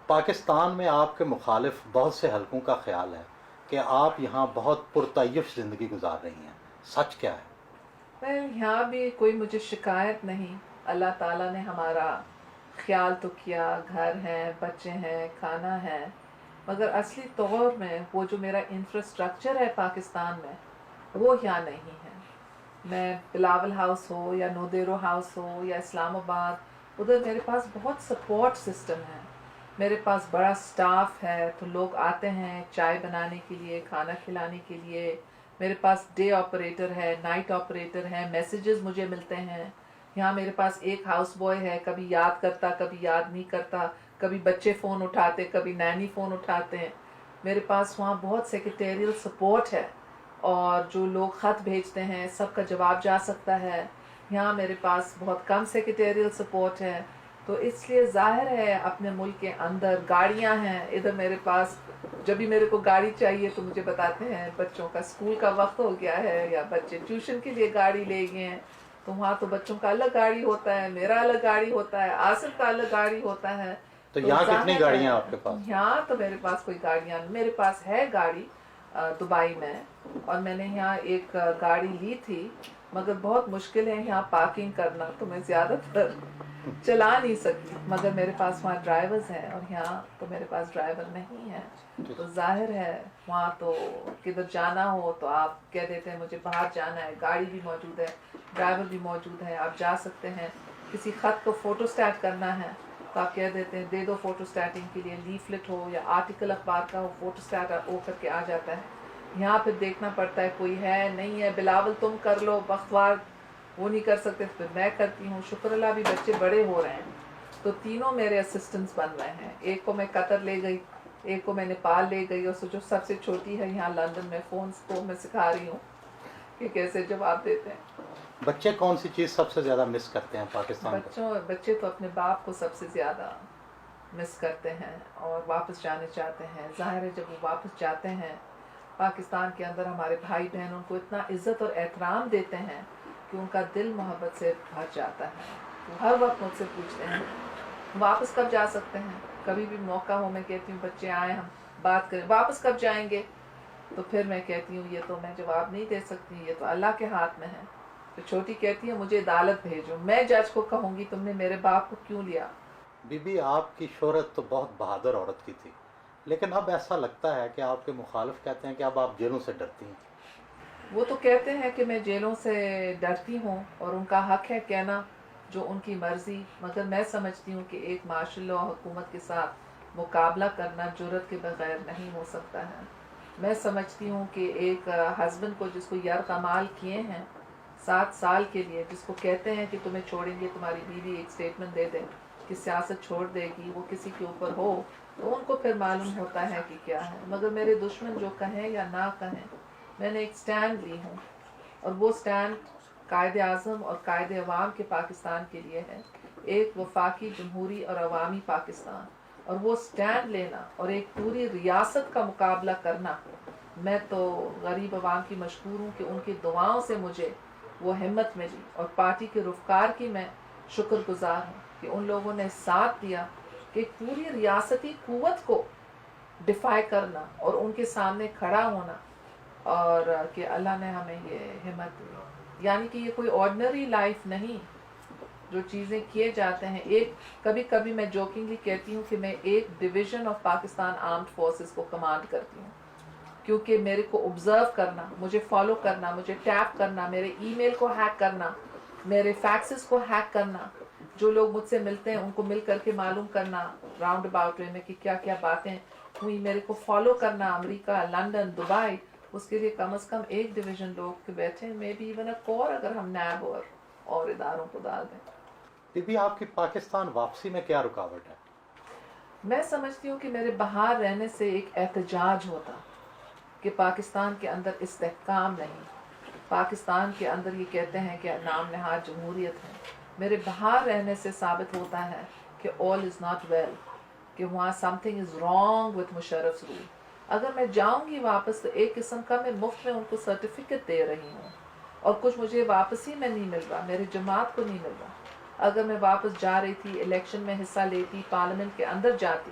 پاکستان میں آپ کے مخالف بہت سے حلقوں کا خیال ہے کہ آپ یہاں بہت پرتعیش زندگی گزار رہی ہیں، سچ کیا ہے؟ یہاں بھی کوئی مجھے شکایت نہیں. اللہ تعالیٰ نے ہمارا خیال تو کیا، گھر ہے، بچے ہیں، کھانا ہے، مگر اصلی طور میں وہ جو میرا انفراسٹرکچر ہے پاکستان میں وہ یہاں نہیں ہے. میں بلاول ہاؤس ہو یا نودیرو ہاؤس ہو یا اسلام آباد، ادھر میرے پاس بہت سپورٹ سسٹم ہے. میرے پاس بڑا سٹاف ہے، تو لوگ آتے ہیں چائے بنانے کے لیے، کھانا کھلانے کے لیے. میرے پاس ڈے آپریٹر ہے، نائٹ آپریٹر ہے، میسیجز مجھے ملتے ہیں. یہاں میرے پاس ایک ہاؤس بوائے ہے، کبھی یاد کرتا کبھی یاد نہیں کرتا، کبھی بچے فون اٹھاتے کبھی نانی فون اٹھاتے ہیں. میرے پاس وہاں بہت سیکریٹریل سپورٹ ہے، اور جو لوگ خط بھیجتے ہیں سب کا جواب جا سکتا ہے. یہاں میرے پاس بہت کم سیکریٹریل سپورٹ ہے. تو اس لیے ظاہر ہے اپنے ملک کے اندر گاڑیاں ہیں. ادھر میرے پاس جب بھی میرے کو گاڑی چاہیے تو مجھے بتاتے ہیں بچوں کا اسکول کا وقت ہو گیا ہے یا بچے ٹیوشن کے لیے گاڑی لے گئے ہیں. تو وہاں تو بچوں کا الگ گاڑی ہوتا ہے، میرا الگ گاڑی ہوتا ہے، آصف کا الگ گاڑی ہوتا ہے. تو یہاں کتنی ظاہر گاڑیاں ہے آپ کے پاس؟ یہاں تو میرے پاس کوئی گاڑیاں نہیں. میرے پاس ہے گاڑی دبئی میں، اور میں نے یہاں ایک گاڑی لی تھی، مگر بہت مشکل ہے یہاں پارکنگ کرنا، تو میں زیادہ تر چلا نہیں سکتی. مگر میرے پاس وہاں ڈرائیورز ہیں، اور یہاں تو میرے پاس ڈرائیور نہیں ہے. تو ظاہر ہے وہاں تو کدھر جانا ہو تو آپ کہہ دیتے ہیں مجھے باہر جانا ہے، گاڑی بھی موجود ہے، ڈرائیور بھی موجود ہے، آپ جا سکتے ہیں. کسی خط کو فوٹو سٹیٹ کرنا ہے تو آپ کہہ دیتے ہیں دے دو فوٹو سٹیٹنگ کے لیے، لیفلٹ ہو یا آرٹیکل اخبار کا ہو، فوٹو سٹیٹ ہو کر کے آ جاتا ہے. یہاں پھر دیکھنا پڑتا ہے کوئی ہے نہیں ہے. بلاول تم کر لو، بختوار وہ نہیں کر سکتے، پھر میں کرتی ہوں. شکر اللہ بھی بچے بڑے ہو رہے ہیں، تو تینوں میرے اسسٹنٹس بن رہے ہیں. ایک کو میں قطر لے گئی، ایک کو میں نیپال لے گئی، اور جو سب سے چھوٹی ہے یہاں لندن میں فونز کو میں سکھا رہی ہوں کہ کیسے جواب دیتے ہیں. بچے کون سی چیز سب سے زیادہ مس کرتے ہیں پاکستان کو؟ بچے تو اپنے باپ کو سب سے زیادہ مس کرتے ہیں اور واپس جانے چاہتے ہیں. ظاہر ہے جب وہ واپس جاتے ہیں پاکستان کے اندر ہمارے بھائی بہن ان کو اتنا عزت اور احترام دیتے ہیں کہ ان کا دل محبت سے بھر جاتا ہے. وہ ہر وقت مجھ سے پوچھتے ہیں واپس کب جا سکتے ہیں. کبھی بھی موقع ہو میں کہتی ہوں بچے آئیں ہم بات کریں، واپس کب جائیں گے. تو پھر میں کہتی ہوں یہ تو میں جواب نہیں دے سکتی، یہ تو اللہ کے ہاتھ میں ہے. تو چھوٹی کہتی ہے مجھے عدالت بھیجو، میں جج کو کہوں گی تم نے میرے باپ کو کیوں لیا. بی بی آپ کی شہرت تو بہت بہادر عورت کی تھی، لیکن اب ایسا لگتا ہے کہ آپ کے مخالف کہتے ہیں کہ اب آپ جیلوں سے ڈرتی ہیں. وہ تو کہتے ہیں کہ میں جیلوں سے ڈرتی ہوں، اور ان کا حق ہے کہنا جو ان کی مرضی. مگر میں سمجھتی ہوں کہ ایک مارشل لا حکومت کے ساتھ مقابلہ کرنا جرت کے بغیر نہیں ہو سکتا ہے. میں سمجھتی ہوں کہ ایک ہسبینڈ کو جس کو یرغمال کیے ہیں 7 سال کے لیے، جس کو کہتے ہیں کہ تمہیں چھوڑیں گے، تمہاری بیوی ایک سٹیٹمنٹ دے دے کہ سیاست چھوڑ دے گی، وہ کسی کے اوپر ہو، تو ان کو پھر معلوم ہوتا ہے کہ کیا ہے. مگر میرے دشمن جو کہیں یا نہ کہیں، میں نے ایک سٹینڈ لی ہوں، اور وہ سٹینڈ قائد اعظم اور قائد عوام کے پاکستان کے لیے ہے، ایک وفاقی جمہوری اور عوامی پاکستان. اور وہ سٹینڈ لینا اور ایک پوری ریاست کا مقابلہ کرنا، میں تو غریب عوام کی مشکور ہوں کہ ان کی دعاؤں سے مجھے وہ ہمت ملی، اور پارٹی کے رفقار کی میں شکر گزار ہوں کہ ان لوگوں نے ساتھ دیا کہ پوری ریاستی قوت کو ڈیفائی کرنا اور ان کے سامنے کھڑا ہونا، اور کہ اللہ نے ہمیں یہ ہمت دی. یعنی کہ یہ کوئی آرڈنری لائف نہیں جو چیزیں کیے جاتے ہیں. ایک کبھی کبھی میں جوکنگلی کہتی ہوں کہ میں ایک division of Pakistan armed forces کو کمانڈ کرتی ہوں، کیونکہ میرے کو آبزرو کرنا، مجھے فالو کرنا، مجھے ٹیپ کرنا، میرے ای میل کو ہیک کرنا، میرے فیکسز کو ہیک کرنا، جو لوگ مجھ سے ملتے ہیں ان کو مل کر کے معلوم کرنا راؤنڈ اباؤٹ وے میں کہ کیا کیا باتیں ہوئی، میرے کو فالو کرنا امریکہ، لندن، دبئی. اس کے لیے کم از کم ایک ڈویژن لوگ کے بیٹھے، مے بی ایون اے کور اگر ہم نیب اور اداروں کو ڈال دیں. بی بی آپ کی پاکستان واپسی میں کیا رکاوٹ ہے؟ میں سمجھتی ہوں کہ میرے باہر رہنے سے ایک احتجاج ہوتا کہ پاکستان کے اندر استحکام نہیں. پاکستان کے اندر یہ کہتے ہیں کہ نام نہاد جمہوریت ہے. میرے باہر رہنے سے ثابت ہوتا ہے کہ all is not well، کہ وہاں something is wrong with مشرف's rule. اگر میں جاؤں گی واپس تو ایک قسم کا میں مفت میں ان کو سرٹیفکیٹ دے رہی ہوں، اور کچھ مجھے واپسی میں نہیں مل رہا، میرے جماعت کو نہیں مل رہا. اگر میں واپس جا رہی تھی، الیکشن میں حصہ لیتی، پارلیمنٹ کے اندر جاتی،